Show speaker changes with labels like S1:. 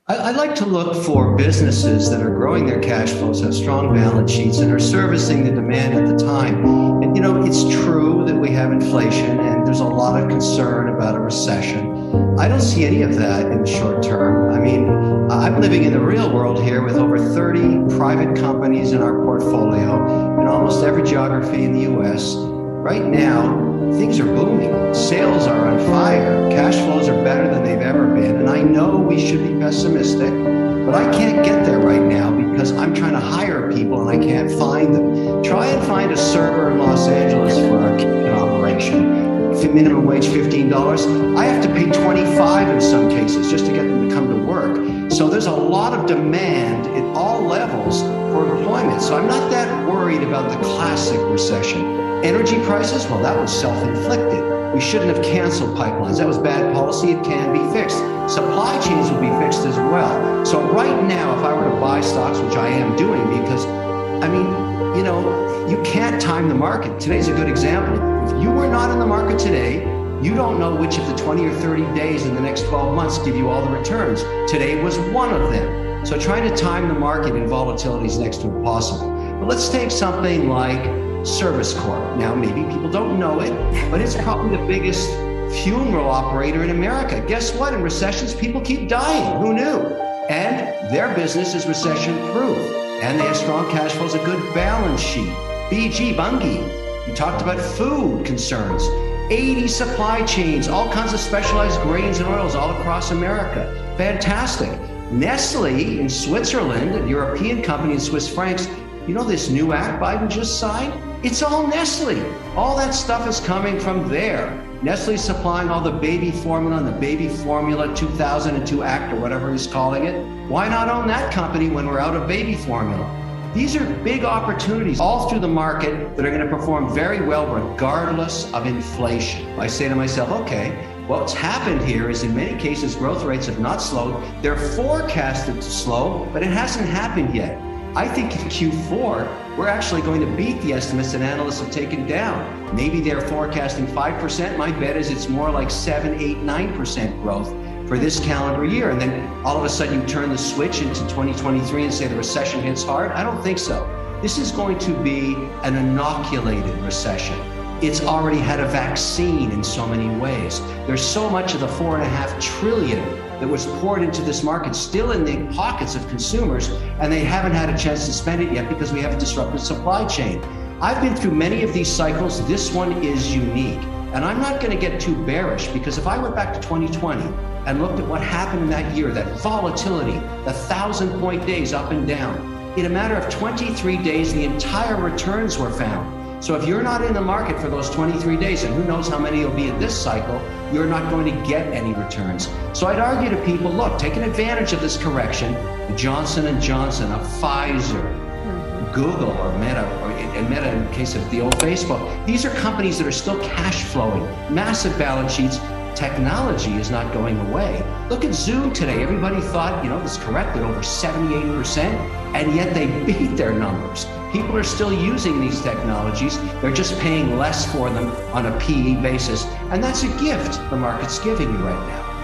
S1: I like to look for businesses that are growing their cash flows, have strong balance sheets, and are servicing the demand at the time. And it's true that we have inflation and there's a lot of concern about a recession. I don't see any of that in the short term. I mean, I'm living in the real world here with over 30 private companies in our portfolio in almost every geography in the US. Right now, things are booming. Sales are on fire. Cash flows are better than they've ever been. And I know we should be pessimistic, but I can't get there right now because I'm trying to hire people and I can't find them. Try and find a server in Los Angeles for our kitchen operation. Minimum wage $15. I have to pay $25 in some cases just to get them to come to work. So there's a lot of demand at all levels for employment. So I'm not that worried about the classic recession. Energy prices, well, that was self-inflicted. We shouldn't have canceled pipelines. That was bad policy. It can be fixed. Supply chains will be fixed as well. So right now, if I were to buy stocks, which I am doing, because, you can't time the market. Today's a good example. If you were not in the market today, you don't know which of the 20 or 30 days in the next 12 months give you all the returns. Today was one of them. So trying to time the market in volatility is next to impossible. But let's take something like Service Corp. Now, maybe people don't know it, but it's probably the biggest funeral operator in America. Guess what? In recessions, people keep dying. Who knew? And their business is recession-proof. And they have strong cash flows, a good balance sheet. BG, Bungie. You talked about food concerns. 80 supply chains, all kinds of specialized grains and oils all across America. Fantastic. Nestle in Switzerland, a European company in Swiss francs, this new act Biden just signed? It's all Nestle. All that stuff is coming from there. Nestle's supplying all the baby formula and the baby formula 2002 act or whatever he's calling it. Why not own that company when we're out of baby formula? These are big opportunities all through the market that are going to perform very well regardless of inflation. I say to myself, okay, what's happened here is in many cases growth rates have not slowed. They're forecasted to slow, but it hasn't happened yet. I think in Q4, we're actually going to beat the estimates that analysts have taken down. Maybe they're forecasting 5%. My bet is it's more like 7, 8, 9% growth for this calendar year. And then all of a sudden you turn the switch into 2023 and say the recession hits hard. I don't think so. This is going to be an inoculated recession. It's already had a vaccine in so many ways. There's so much of the $4.5 trillion that was poured into this market still in the pockets of consumers, and they haven't had a chance to spend it yet because we have a disrupted supply chain. I've been through many of these cycles. This one is unique. And I'm not going to get too bearish because if I went back to 2020 and looked at what happened in that year, that volatility, the 1,000-point days up and down, in a matter of 23 days, the entire returns were found. So if you're not in the market for those 23 days, and who knows how many will be in this cycle, you're not going to get any returns. So I'd argue to people, look, taking advantage of this correction, the Johnson & Johnson, a Pfizer, Google, or Meta, and Meta in the case of the old Facebook, these are companies that are still cash flowing, massive balance sheets. Technology is not going away. Look at Zoom today. Everybody thought, this corrected over 78%, and yet they beat their numbers. People are still using these technologies. They're just paying less for them on a PE basis. And that's a gift the market's giving you right now.